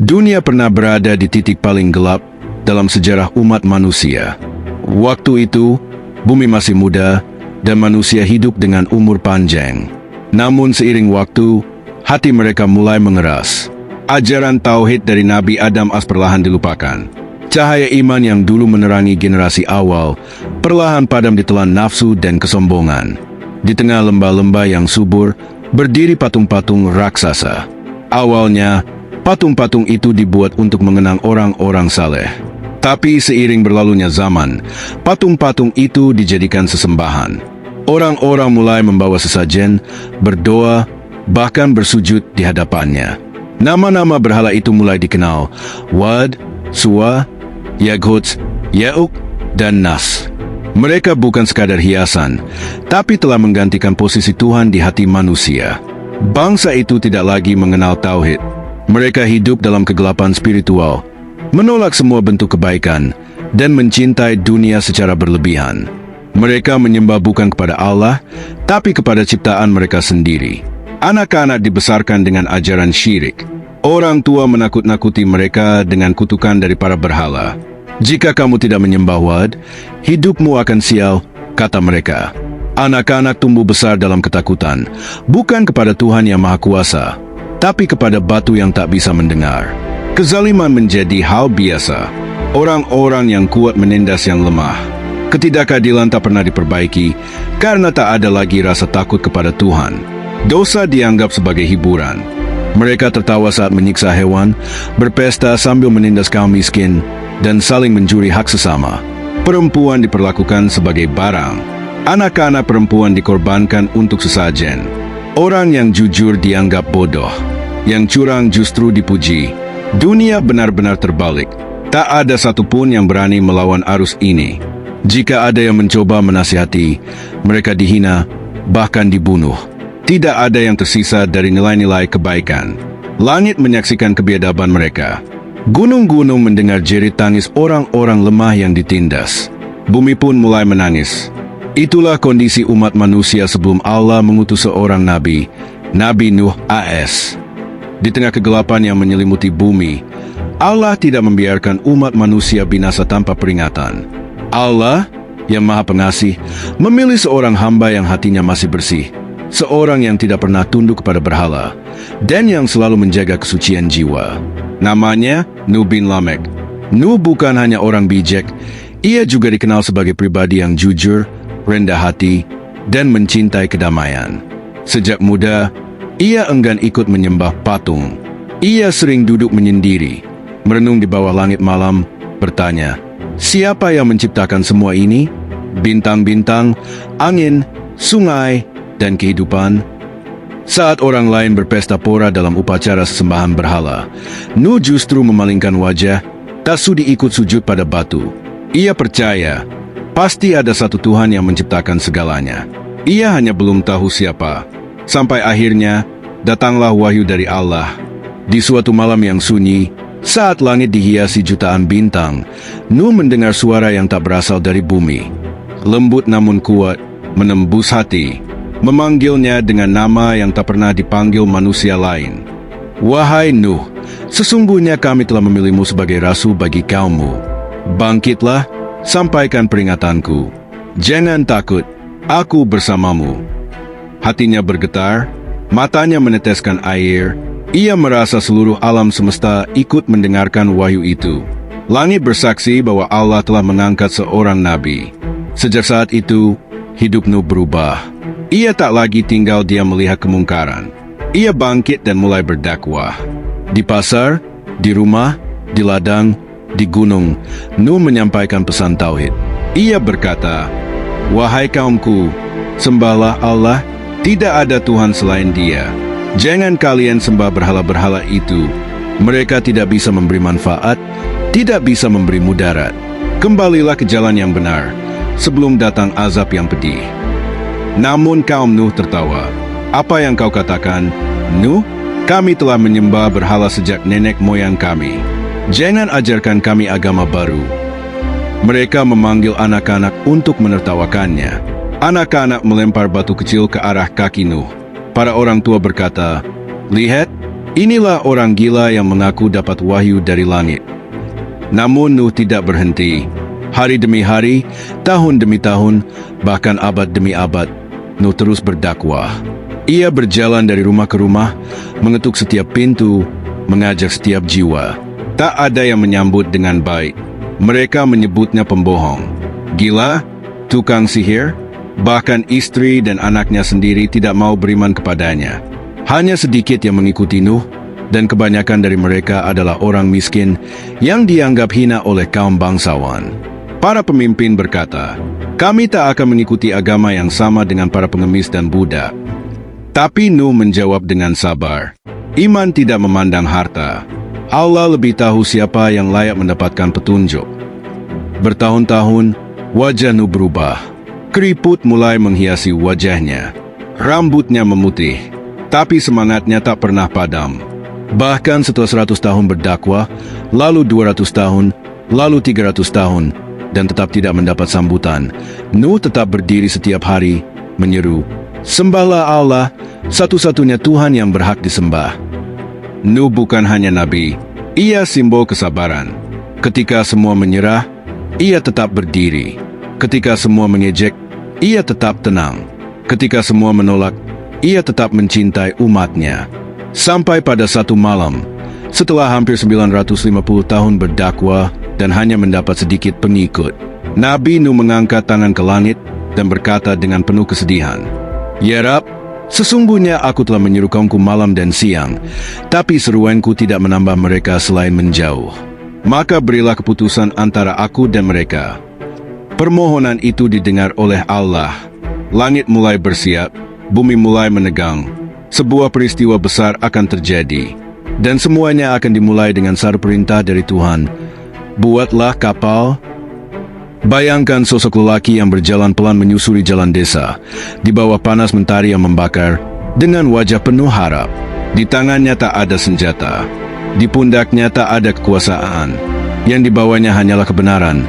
Dunia pernah berada di titik paling gelap dalam sejarah umat manusia. Waktu itu, bumi masih muda dan manusia hidup dengan umur panjang. Namun seiring waktu, hati mereka mulai mengeras. Ajaran tauhid dari Nabi Adam perlahan dilupakan. Cahaya iman yang dulu menerangi generasi awal perlahan padam ditelan nafsu dan kesombongan. Di tengah lembah-lembah yang subur, berdiri patung-patung raksasa. Awalnya, patung-patung itu dibuat untuk mengenang orang-orang saleh. Tapi seiring berlalunya zaman, patung-patung itu dijadikan sesembahan. Orang-orang mulai membawa sesajen, berdoa, bahkan bersujud di hadapannya. Nama-nama berhala itu mulai dikenal: Wad, Suwa, Yaghut, Ya'uk, dan Nas. Mereka bukan sekadar hiasan, tapi telah menggantikan posisi Tuhan di hati manusia. Bangsa itu tidak lagi mengenal tauhid. Mereka hidup dalam kegelapan spiritual, menolak semua bentuk kebaikan, dan mencintai dunia secara berlebihan. Mereka menyembah bukan kepada Allah, tapi kepada ciptaan mereka sendiri. Anak-anak dibesarkan dengan ajaran syirik. Orang tua menakut-nakuti mereka dengan kutukan dari para berhala. Jika kamu tidak menyembah Wad, hidupmu akan sial, kata mereka. Anak-anak tumbuh besar dalam ketakutan, bukan kepada Tuhan yang Maha Kuasa, tapi kepada batu yang tak bisa mendengar. Kezaliman menjadi hal biasa. Orang-orang yang kuat menindas yang lemah. Ketidakadilan tak pernah diperbaiki, karena tak ada lagi rasa takut kepada Tuhan. Dosa dianggap sebagai hiburan. Mereka tertawa saat menyiksa hewan, berpesta sambil menindas kaum miskin, dan saling mencuri hak sesama. Perempuan diperlakukan sebagai barang. Anak-anak perempuan dikorbankan untuk sesajen. Orang yang jujur dianggap bodoh. Yang curang justru dipuji. Dunia benar-benar terbalik. Tak ada satupun yang berani melawan arus ini. Jika ada yang mencoba menasihati, mereka dihina, bahkan dibunuh. Tidak ada yang tersisa dari nilai-nilai kebaikan. Langit menyaksikan kebiadaban mereka. Gunung-gunung mendengar jerit tangis orang-orang lemah yang ditindas. Bumi pun mulai menangis. Itulah kondisi umat manusia sebelum Allah mengutus seorang nabi, Nabi Nuh AS. Di tengah kegelapan yang menyelimuti bumi, Allah tidak membiarkan umat manusia binasa tanpa peringatan. Allah, yang Maha Pengasih, memilih seorang hamba yang hatinya masih bersih, seorang yang tidak pernah tunduk kepada berhala, dan yang selalu menjaga kesucian jiwa. Namanya Nuh bin Lamek. Nuh bukan hanya orang bijak, ia juga dikenal sebagai pribadi yang jujur, rendah hati, dan mencintai kedamaian. Sejak muda, ia enggan ikut menyembah patung. Ia sering duduk menyendiri, merenung di bawah langit malam, bertanya, siapa yang menciptakan semua ini? Bintang-bintang, angin, sungai, dan kehidupan? Saat orang lain berpesta pora dalam upacara sesembahan berhala, Nuh justru memalingkan wajah, tak sudi ikut sujud pada batu. Ia percaya, pasti ada satu Tuhan yang menciptakan segalanya. Ia hanya belum tahu siapa. Sampai akhirnya, datanglah wahyu dari Allah. Di suatu malam yang sunyi, saat langit dihiasi jutaan bintang, Nuh mendengar suara yang tak berasal dari bumi. Lembut namun kuat, menembus hati. Memanggilnya dengan nama yang tak pernah dipanggil manusia lain. Wahai Nuh, sesungguhnya kami telah memilihmu sebagai rasul bagi kaummu. Bangkitlah, sampaikan peringatanku. Jangan takut, aku bersamamu. Hatinya bergetar, matanya meneteskan air. Ia merasa seluruh alam semesta ikut mendengarkan wahyu itu. Langit bersaksi bahwa Allah telah mengangkat seorang nabi. Sejak saat itu, hidup Nuh berubah. Ia tak lagi tinggal diam melihat kemungkaran. Ia bangkit dan mulai berdakwah. Di pasar, di rumah, di ladang, di gunung, Nuh menyampaikan pesan tauhid. Ia berkata, wahai kaumku, sembahlah Allah, tidak ada Tuhan selain Dia. Jangan kalian sembah berhala-berhala itu. Mereka tidak bisa memberi manfaat, tidak bisa memberi mudarat. Kembalilah ke jalan yang benar, sebelum datang azab yang pedih. Namun kaum Nuh tertawa. Apa yang kau katakan, Nuh? Kami telah menyembah berhala sejak nenek moyang kami. Jangan ajarkan kami agama baru. Mereka memanggil anak-anak untuk menertawakannya. Anak-anak melempar batu kecil ke arah kaki Nuh. Para orang tua berkata, lihat, Inilah orang gila yang mengaku dapat wahyu dari langit. Namun Nuh tidak berhenti. Hari demi hari, tahun demi tahun, bahkan abad demi abad, Nuh terus berdakwah. Ia berjalan dari rumah ke rumah, mengetuk setiap pintu, mengajak setiap jiwa. Tak ada yang menyambut dengan baik. Mereka menyebutnya pembohong, gila, tukang sihir, bahkan istri dan anaknya sendiri tidak mau beriman kepadanya. Hanya sedikit yang mengikuti Nuh, dan kebanyakan dari mereka adalah orang miskin yang dianggap hina oleh kaum bangsawan. Para pemimpin berkata, "Kami tak akan mengikuti agama yang sama dengan para pengemis dan budak." Tapi Nuh menjawab dengan sabar, "Iman tidak memandang harta. Allah lebih tahu siapa yang layak mendapatkan petunjuk." Bertahun-tahun, wajah Nuh berubah. Keriput mulai menghiasi wajahnya. Rambutnya memutih, tapi semangatnya tak pernah padam. Bahkan setelah 100 tahun berdakwah, lalu 200 tahun, lalu 300 tahun, dan tetap tidak mendapat sambutan, Nuh tetap berdiri setiap hari, menyeru, "Sembahlah Allah, satu-satunya Tuhan yang berhak disembah." Nuh bukan hanya nabi, ia simbol kesabaran. Ketika semua menyerah, ia tetap berdiri. Ketika semua mengejek, ia tetap tenang. Ketika semua menolak, ia tetap mencintai umatnya. Sampai pada satu malam, setelah hampir 950 tahun berdakwah dan hanya mendapat sedikit pengikut, Nabi Nuh mengangkat tangan ke langit dan berkata dengan penuh kesedihan, "Ya Rab, sesungguhnya aku telah menyeru kaumku malam dan siang, tapi seruanku tidak menambah mereka selain menjauh. Maka berilah keputusan antara aku dan mereka." Permohonan itu didengar oleh Allah. Langit mulai bersiap, bumi mulai menegang. Sebuah peristiwa besar akan terjadi, dan semuanya akan dimulai dengan satu perintah dari Tuhan. "Buatlah kapal." Bayangkan sosok lelaki yang berjalan pelan menyusuri jalan desa, di bawah panas mentari yang membakar, dengan wajah penuh harap. Di tangannya tak ada senjata, di pundaknya tak ada kekuasaan. Yang dibawanya hanyalah kebenaran,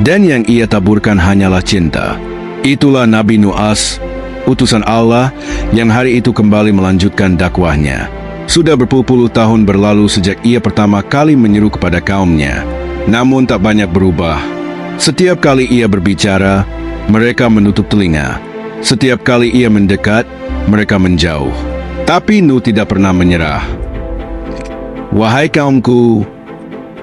dan yang ia taburkan hanyalah cinta. Itulah Nabi Nuh AS, utusan Allah yang hari itu kembali melanjutkan dakwahnya. Sudah berpuluh-puluh tahun berlalu sejak ia pertama kali menyeru kepada kaumnya, namun tak banyak berubah. Setiap kali ia berbicara, mereka menutup telinga. Setiap kali ia mendekat, mereka menjauh. Tapi Nuh tidak pernah menyerah. "Wahai kaumku,"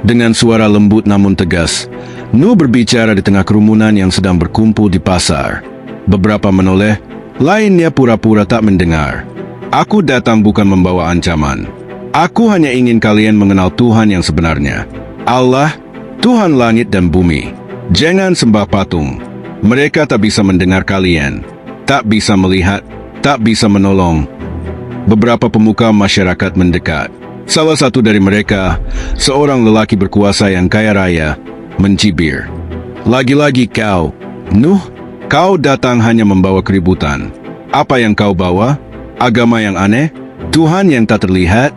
dengan suara lembut namun tegas, Nuh berbicara di tengah kerumunan yang sedang berkumpul di pasar. Beberapa menoleh, lainnya pura-pura tak mendengar. "Aku datang bukan membawa ancaman. Aku hanya ingin kalian mengenal Tuhan yang sebenarnya. Allah, Tuhan langit dan bumi. Jangan sembah patung. Mereka tak bisa mendengar kalian, tak bisa melihat, tak bisa menolong." Beberapa pemuka masyarakat mendekat. Salah satu dari mereka, seorang lelaki berkuasa yang kaya raya, mencibir, "Lagi-lagi kau, Nuh, kau datang hanya membawa keributan. Apa yang kau bawa? Agama yang aneh? Tuhan yang tak terlihat?"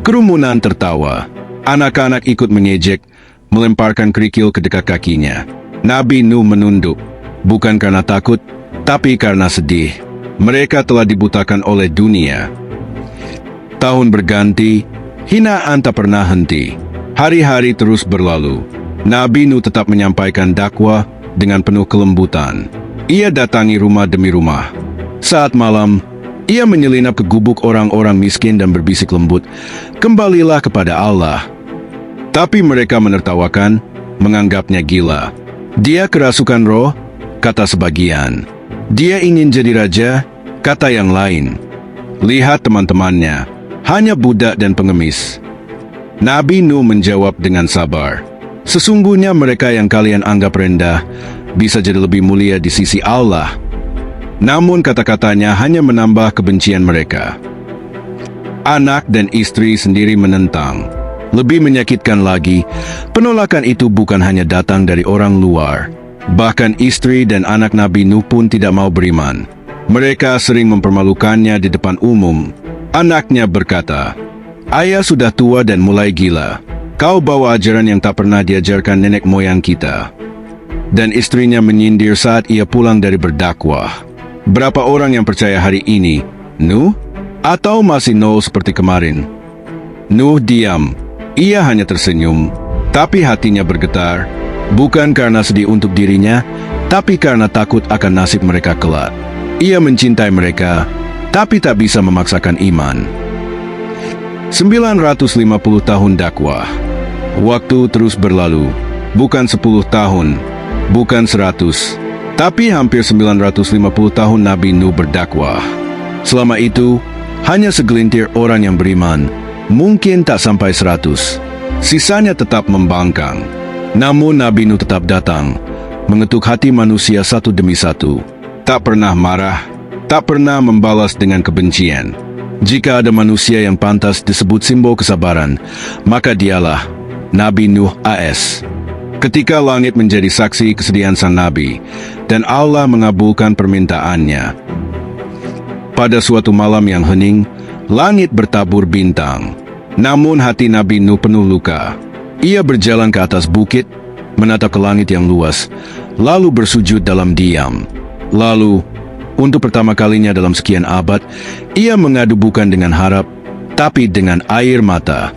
Kerumunan tertawa. Anak-anak ikut mengejek, melemparkan kerikil ke dekat kakinya. Nabi Nuh menunduk, bukan karena takut, tapi karena sedih. Mereka telah dibutakan oleh dunia. Tahun berganti, hinaan tak pernah henti. Hari-hari terus berlalu. Nabi Nuh tetap menyampaikan dakwah dengan penuh kelembutan. Ia datangi rumah demi rumah. Saat malam, ia menyelinap ke gubuk orang-orang miskin dan berbisik lembut, "Kembalilah kepada Allah." Tapi mereka menertawakan, menganggapnya gila. "Dia kerasukan roh," kata sebagian. "Dia ingin jadi raja," kata yang lain. Lihat teman-temannya, hanya budak dan pengemis. Nabi Nuh menjawab dengan sabar, "Sesungguhnya mereka yang kalian anggap rendah bisa jadi lebih mulia di sisi Allah." Namun kata-katanya hanya menambah kebencian mereka. Anak dan istri sendiri menentang. Lebih menyakitkan lagi, penolakan itu bukan hanya datang dari orang luar. Bahkan istri dan anak Nabi Nuh pun tidak mau beriman. Mereka sering mempermalukannya di depan umum. Anaknya berkata, "Ayah sudah tua dan mulai gila. Kau bawa ajaran yang tak pernah diajarkan nenek moyang kita." Dan istrinya menyindir saat ia pulang dari berdakwah. Berapa orang yang percaya hari ini, Nuh? Atau masih nol seperti kemarin? Nuh diam. Ia hanya tersenyum, tapi hatinya bergetar, bukan karena sedih untuk dirinya, tapi karena takut akan nasib mereka kelak. Ia mencintai mereka, tapi tak bisa memaksakan iman. 950 tahun dakwah. Waktu terus berlalu, bukan 10 tahun, bukan 100, tapi hampir 950 tahun Nabi Nuh berdakwah. Selama itu, hanya segelintir orang yang beriman, mungkin tak sampai 100. Sisanya tetap membangkang. Namun Nabi Nuh tetap datang, mengetuk hati manusia satu demi satu. Tak pernah marah, tak pernah membalas dengan kebencian. Jika ada manusia yang pantas disebut simbol kesabaran, maka dialah Nabi Nuh AS. Ketika langit menjadi saksi kesedihan sang Nabi, dan Allah mengabulkan permintaannya. Pada suatu malam yang hening, langit bertabur bintang. Namun hati Nabi Nuh penuh luka. Ia berjalan ke atas bukit, menatap ke langit yang luas, lalu bersujud dalam diam. Lalu, untuk pertama kalinya dalam sekian abad, ia mengadu bukan dengan harap, tapi dengan air mata.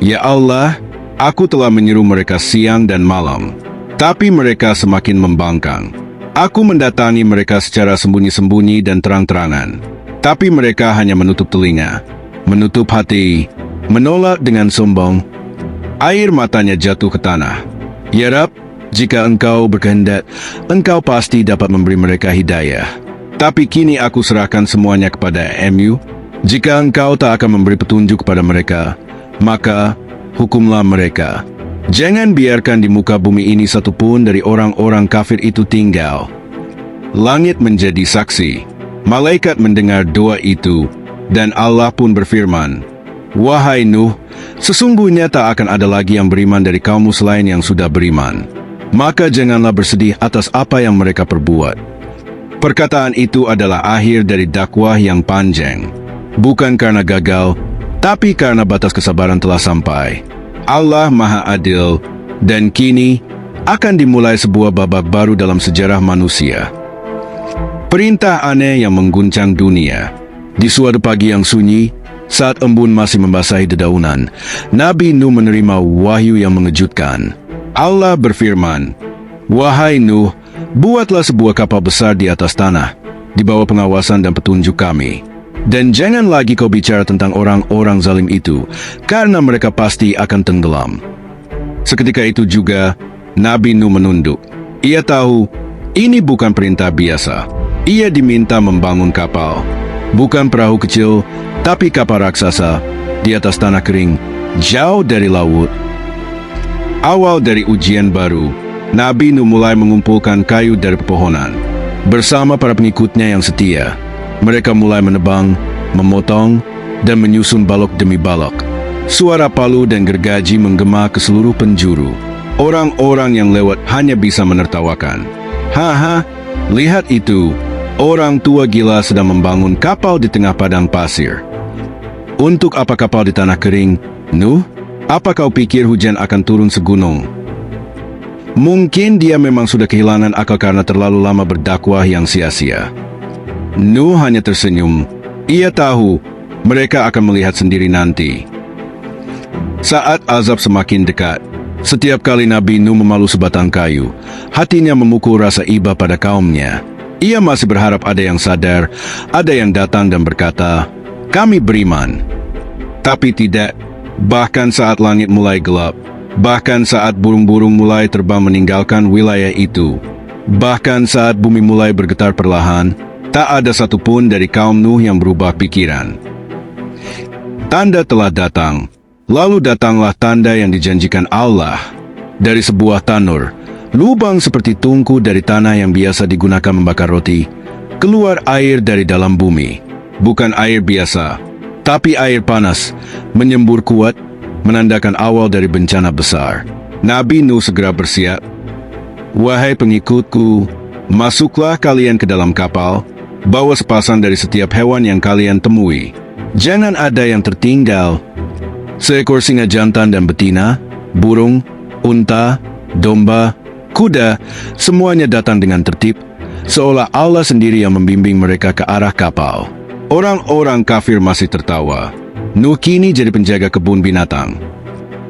Ya Allah, aku telah menyeru mereka siang dan malam, tapi mereka semakin membangkang. Aku mendatangi mereka secara sembunyi-sembunyi dan terang-terangan, tapi mereka hanya menutup telinga, menutup hati, menolak dengan sombong. Air matanya jatuh ke tanah. Ya Rab, jika Engkau berkehendak, Engkau pasti dapat memberi mereka hidayah. Tapi kini aku serahkan semuanya kepada MU. Jika Engkau tak akan memberi petunjuk kepada mereka, maka hukumlah mereka. Jangan biarkan di muka bumi ini satupun dari orang-orang kafir itu tinggal. Langit menjadi saksi. Malaikat mendengar doa itu, dan Allah pun berfirman, Wahai Nuh, sesungguhnya tak akan ada lagi yang beriman dari kaummu selain yang sudah beriman. Maka janganlah bersedih atas apa yang mereka perbuat. Perkataan itu adalah akhir dari dakwah yang panjang. Bukan karena gagal, tapi karena batas kesabaran telah sampai. Allah Maha Adil, dan kini akan dimulai sebuah babak baru dalam sejarah manusia. Perintah aneh yang mengguncang dunia. Di suatu pagi yang sunyi, saat embun masih membasahi dedaunan, Nabi Nuh menerima wahyu yang mengejutkan. Allah berfirman, Wahai Nuh, buatlah sebuah kapal besar di atas tanah, di bawah pengawasan dan petunjuk kami. Dan jangan lagi kau bicara tentang orang-orang zalim itu, karena mereka pasti akan tenggelam. Seketika itu juga, Nabi Nuh menunduk. Ia tahu, ini bukan perintah biasa. Ia diminta membangun kapal. Bukan perahu kecil, tapi kapal raksasa, di atas tanah kering, jauh dari laut. Awal dari ujian baru, Nabi Nuh mulai mengumpulkan kayu dari pepohonan. Bersama para pengikutnya yang setia, mereka mulai menebang, memotong, dan menyusun balok demi balok. Suara palu dan gergaji menggema ke seluruh penjuru. Orang-orang yang lewat hanya bisa menertawakan. Haha, lihat itu, orang tua gila sedang membangun kapal di tengah padang pasir. Untuk apa kapal di tanah kering, Nuh? Apa kau pikir hujan akan turun segunung? Mungkin dia memang sudah kehilangan akal karena terlalu lama berdakwah yang sia-sia. Nuh hanya tersenyum. Ia tahu mereka akan melihat sendiri nanti. Saat azab semakin dekat, setiap kali Nabi Nuh memalu sebatang kayu, hatinya memukul rasa iba pada kaumnya. Ia masih berharap ada yang sadar, ada yang datang dan berkata, "Kami beriman." Tapi tidak. Bahkan saat langit mulai gelap, bahkan saat burung-burung mulai terbang meninggalkan wilayah itu, bahkan saat bumi mulai bergetar perlahan, tak ada satupun dari kaum Nuh yang berubah pikiran. Tanda telah datang. Lalu datanglah tanda yang dijanjikan Allah. Dari sebuah tanur, lubang seperti tungku dari tanah yang biasa digunakan membakar roti, keluar air dari dalam bumi. Bukan air biasa, tapi air panas, menyembur kuat, menandakan awal dari bencana besar. Nabi Nuh segera bersiap. "Wahai pengikutku, masuklah kalian ke dalam kapal, bawa sepasang dari setiap hewan yang kalian temui. Jangan ada yang tertinggal. Seekor singa jantan dan betina, burung, unta, domba, kuda, semuanya datang dengan tertib, seolah Allah sendiri yang membimbing mereka ke arah kapal." Orang-orang kafir masih tertawa. Nuh kini jadi penjaga kebun binatang.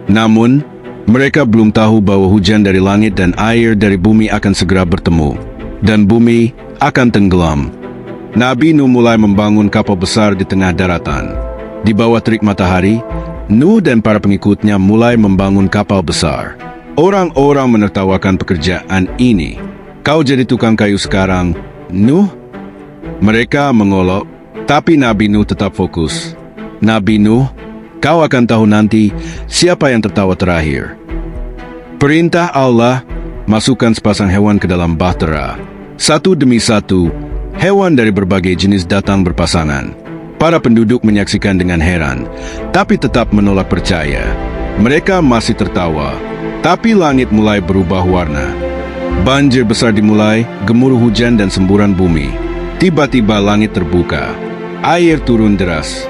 Namun, mereka belum tahu bahwa hujan dari langit dan air dari bumi akan segera bertemu, dan bumi akan tenggelam. Nabi Nuh mulai membangun kapal besar di tengah daratan. Di bawah terik matahari, Nuh dan para pengikutnya mulai membangun kapal besar. Orang-orang menertawakan pekerjaan ini. Kau jadi tukang kayu sekarang, Nuh? Mereka mengolok, tapi Nabi Nuh tetap fokus. Nabi Nuh, kau akan tahu nanti siapa yang tertawa terakhir. Perintah Allah, masukkan sepasang hewan ke dalam bahtera. Satu demi satu, hewan dari berbagai jenis datang berpasangan. Para penduduk menyaksikan dengan heran, tapi tetap menolak percaya. Mereka masih tertawa, tapi langit mulai berubah warna. Banjir besar dimulai, gemuruh hujan dan semburan bumi. Tiba-tiba langit terbuka. Air turun deras.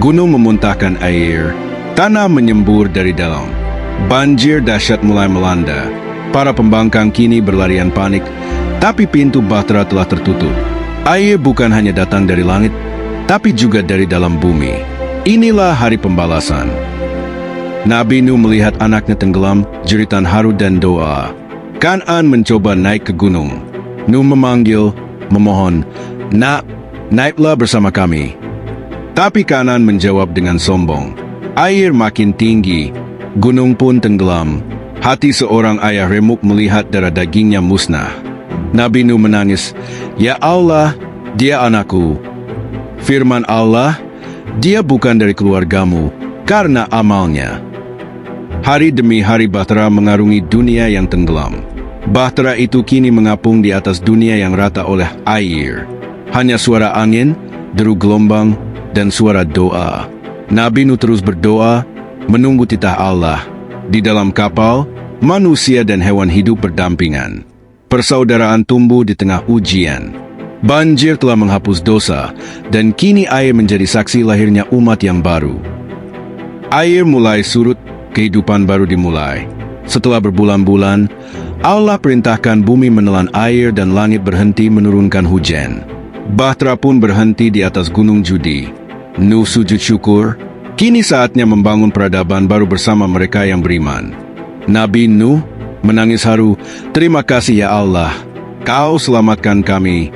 Gunung memuntahkan air. Tanah menyembur dari dalam. Banjir dahsyat mulai melanda. Para pembangkang kini berlarian panik, tapi pintu bahtera telah tertutup. Air bukan hanya datang dari langit, tapi juga dari dalam bumi. Inilah hari pembalasan. Nabi Nuh melihat anaknya tenggelam, jeritan haru dan doa. Kan'an mencoba naik ke gunung. Nuh memanggil, memohon, "Nak, naiklah bersama kami." Tapi Kan'an menjawab dengan sombong, "Air makin tinggi, gunung pun tenggelam." Hati seorang ayah remuk melihat darah dagingnya musnah. Nabi Nuh menangis, "Ya Allah, dia anakku." Firman Allah, "Dia bukan dari keluargamu, karena amalnya." Hari demi hari bahtera mengarungi dunia yang tenggelam. Bahtera itu kini mengapung di atas dunia yang rata oleh air. Hanya suara angin, deru gelombang, dan suara doa. Nabi Nuh terus berdoa, menunggu titah Allah. Di dalam kapal, manusia dan hewan hidup berdampingan. Persaudaraan tumbuh di tengah ujian. Banjir telah menghapus dosa, dan kini air menjadi saksi lahirnya umat yang baru. Air mulai surut, kehidupan baru dimulai. Setelah berbulan-bulan, Allah perintahkan bumi menelan air dan langit berhenti menurunkan hujan. Bahtera pun berhenti di atas gunung Judi. Nuh sujud syukur. Kini saatnya membangun peradaban baru bersama mereka yang beriman. Nabi Nuh menangis haru, "Terima kasih ya Allah, Kau selamatkan kami